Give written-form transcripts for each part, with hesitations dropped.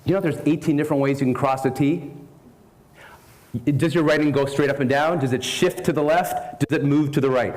You know there's 18 different ways you can cross a T? Does your writing go straight up and down? Does it shift to the left? Does it move to the right?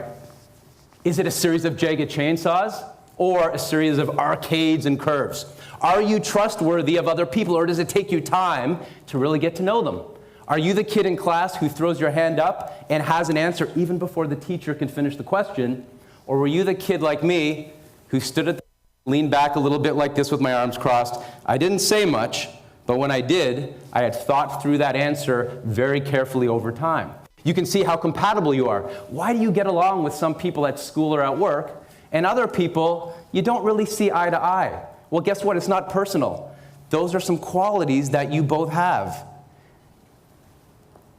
Is it a series of jagged chainsaws or a series of arcades and curves? Are you trustworthy of other people, or does it take you time to really get to know them? Are you the kid in class who throws your hand up and has an answer even before the teacher can finish the question? Or were you the kid like me who stood at the leaned back a little bit like this with my arms crossed? I didn't say much, but when I did, I had thought through that answer very carefully over time. You can see how compatible you are. Why do you get along with some people at school or at work, and other people you don't really see eye to eye? Well, guess what? It's not personal. Those are some qualities that you both have.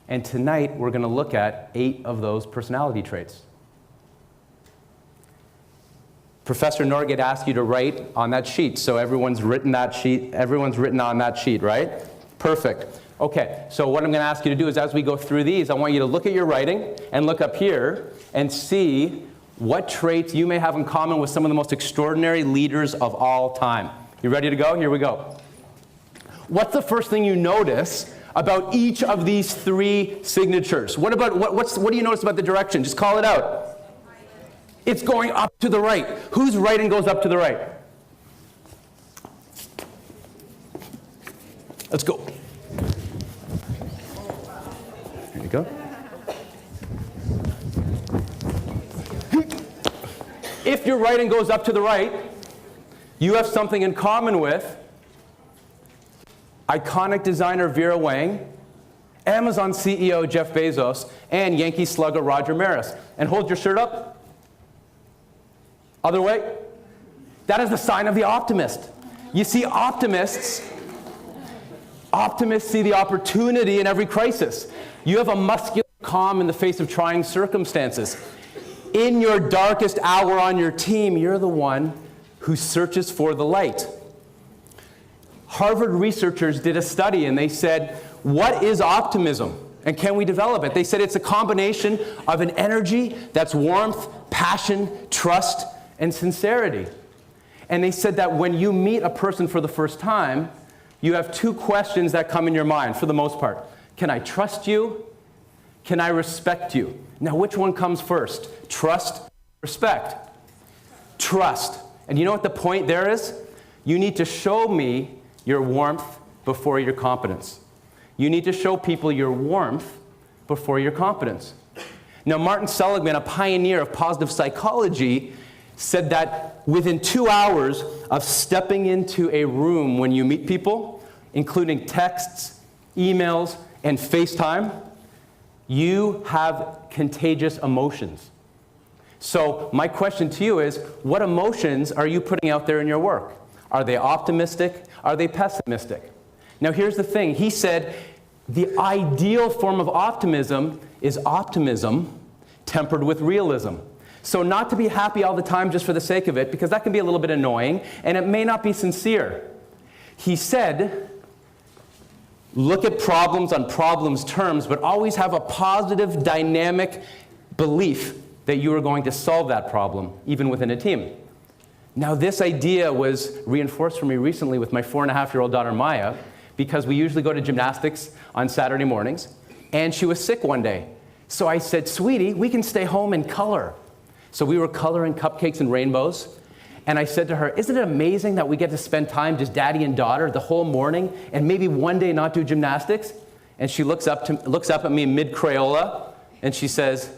And tonight, we're going to look at 8 of those personality traits. Professor Norgate asked you to write on that sheet, so everyone's written on that sheet, right? Perfect. Okay, so what I'm going to ask you to do is, as we go through these, I want you to look at your writing and look up here and see what traits you may have in common with some of the most extraordinary leaders of all time. You ready to go? Here we go. What's the first thing you notice about each of these 3 signatures? What do you notice about the direction? Just call it out. It's going up to the right. Whose writing goes up to the right? Let's go. There you go. If your writing goes up to the right, you have something in common with iconic designer Vera Wang, Amazon CEO Jeff Bezos, and Yankee slugger Roger Maris. And hold your shirt up. Other way. That is the sign of the optimist. You see, optimists see the opportunity in every crisis. You have a muscular calm in the face of trying circumstances. In your darkest hour on your team, you're the one who searches for the light. Harvard researchers did a study and they said, what is optimism and can we develop it? They said it's a combination of an energy that's warmth, passion, trust, and sincerity. And they said that when you meet a person for the first time, you have 2 questions that come in your mind for the most part. Can I trust you? Can I respect you? Now, which one comes first? Trust, respect. Trust. And you know what the point there is? You need to show me your warmth before your competence. You need to show people your warmth before your competence. Now, Martin Seligman, a pioneer of positive psychology, said that within 2 hours of stepping into a room when you meet people, including texts, emails, and FaceTime, you have contagious emotions. So my question to you is, what emotions are you putting out there in your work? Are they optimistic? Are they pessimistic? Now here's the thing. He said the ideal form of optimism is optimism tempered with realism. So not to be happy all the time just for the sake of it, because that can be a little bit annoying, and it may not be sincere. He said, look at problems on problems terms, but always have a positive, dynamic belief that you are going to solve that problem, even within a team. Now, this idea was reinforced for me recently with my 4.5-year-old daughter, Maya, because we usually go to gymnastics on Saturday mornings, and she was sick one day. So I said, sweetie, we can stay home and color. So we were coloring cupcakes and rainbows, and I said to her, isn't it amazing that we get to spend time just daddy and daughter the whole morning and maybe one day not do gymnastics? And she looks up at me mid-Crayola, and she says,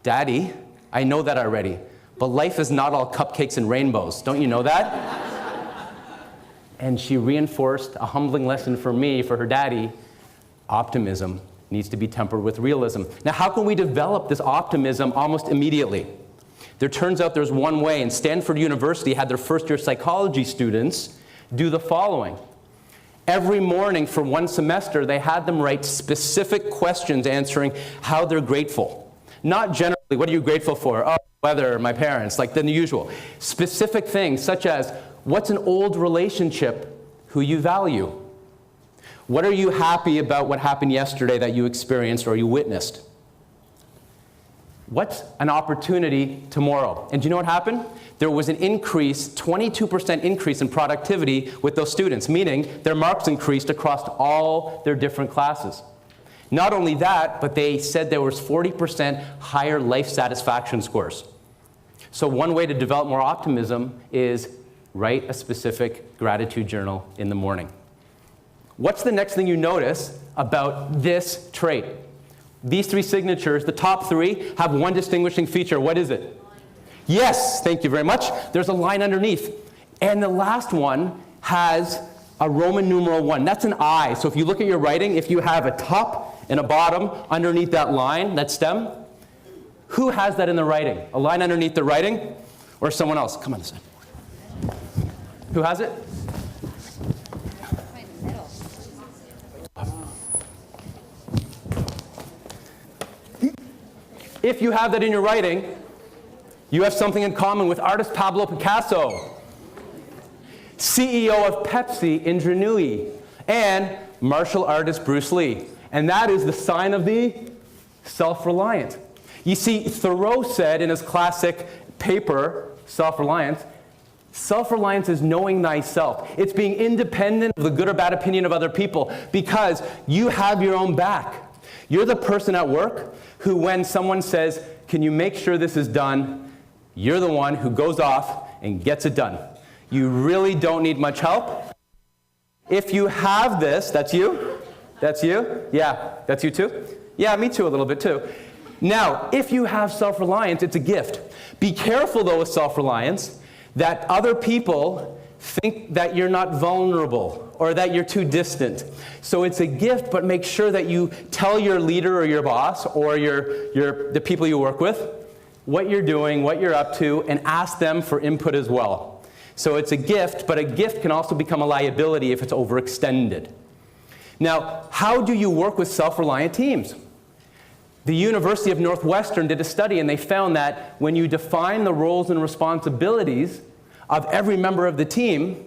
Daddy, I know that already, but life is not all cupcakes and rainbows. Don't you know that? And she reinforced a humbling lesson for me, for her daddy. Optimism needs to be tempered with realism. Now, how can we develop this optimism almost immediately? There turns out there's one way, and Stanford University had their first-year psychology students do the following. Every morning for one semester, they had them write specific questions answering how they're grateful. Not generally, what are you grateful for? Oh, weather, my parents, like the usual. Specific things such as, what's an old relationship who you value? What are you happy about what happened yesterday that you experienced or you witnessed? what's an opportunity tomorrow? And do you know what happened? There was an increase, 22% increase in productivity with those students, meaning their marks increased across all their different classes. Not only that, but they said there was 40% higher life satisfaction scores. So one way to develop more optimism is write a specific gratitude journal in the morning. What's the next thing you notice about this trait? These three signatures, the top three, have one distinguishing feature. What is it? Yes, thank you very much. There's a line underneath. And the last one has a Roman numeral 1. That's an I. So if you look at your writing, if you have a top and a bottom underneath that line, that stem, who has that in the writing? A line underneath the writing or someone else? Come on this side. Who has it? If you have that in your writing, you have something in common with artist Pablo Picasso, CEO of Pepsi, Indra Nooyi, and martial artist Bruce Lee. And that is the sign of the self-reliant. You see, Thoreau said in his classic paper, Self-Reliance, self-reliance is knowing thyself. It's being independent of the good or bad opinion of other people because you have your own back. You're the person at work who, when someone says, can you make sure this is done, you're the one who goes off and gets it done. You really don't need much help. If you have this, that's you? That's you? Yeah, that's you too? Yeah, me too, a little bit too. Now, if you have self-reliance, it's a gift. Be careful, though, with self-reliance, that other people think that you're not vulnerable or that you're too distant. So it's a gift, but make sure that you tell your leader or your boss or the people you work with what you're doing, what you're up to, and ask them for input as well. So it's a gift, but a gift can also become a liability if it's overextended. Now, how do you work with self-reliant teams? The University of Northwestern did a study, and they found that when you define the roles and responsibilities of every member of the team,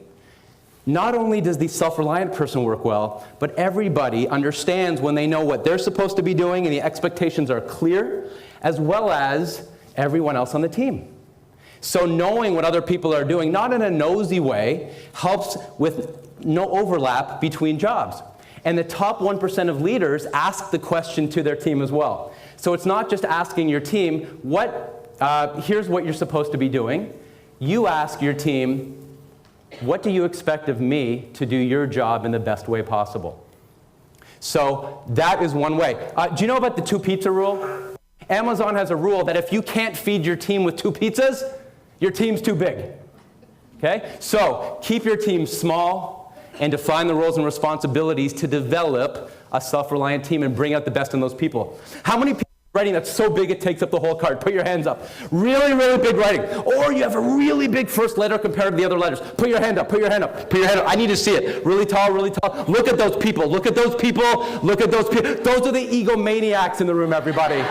not only does the self-reliant person work well, but everybody understands when they know what they're supposed to be doing and the expectations are clear, as well as everyone else on the team. So knowing what other people are doing, not in a nosy way, helps with no overlap between jobs. And the top 1% of leaders ask the question to their team as well. So it's not just asking your team, here's what you're supposed to be doing. You ask your team, what do you expect of me to do your job in the best way possible? So that is one way. Do you know about the 2 pizza rule? Amazon has a rule that if you can't feed your team with 2 pizzas, your team's too big. Okay? So keep your team small, and define the roles and responsibilities to develop a self-reliant team and bring out the best in those people. How many people are writing that's so big it takes up the whole card? Put your hands up. Really, really big writing. Or you have a really big first letter compared to the other letters. Put your hand up, put your hand up, put your hand up. I need to see it. Really tall, really tall. Look at those people, look at those people, look at those people. Those are the egomaniacs in the room, everybody.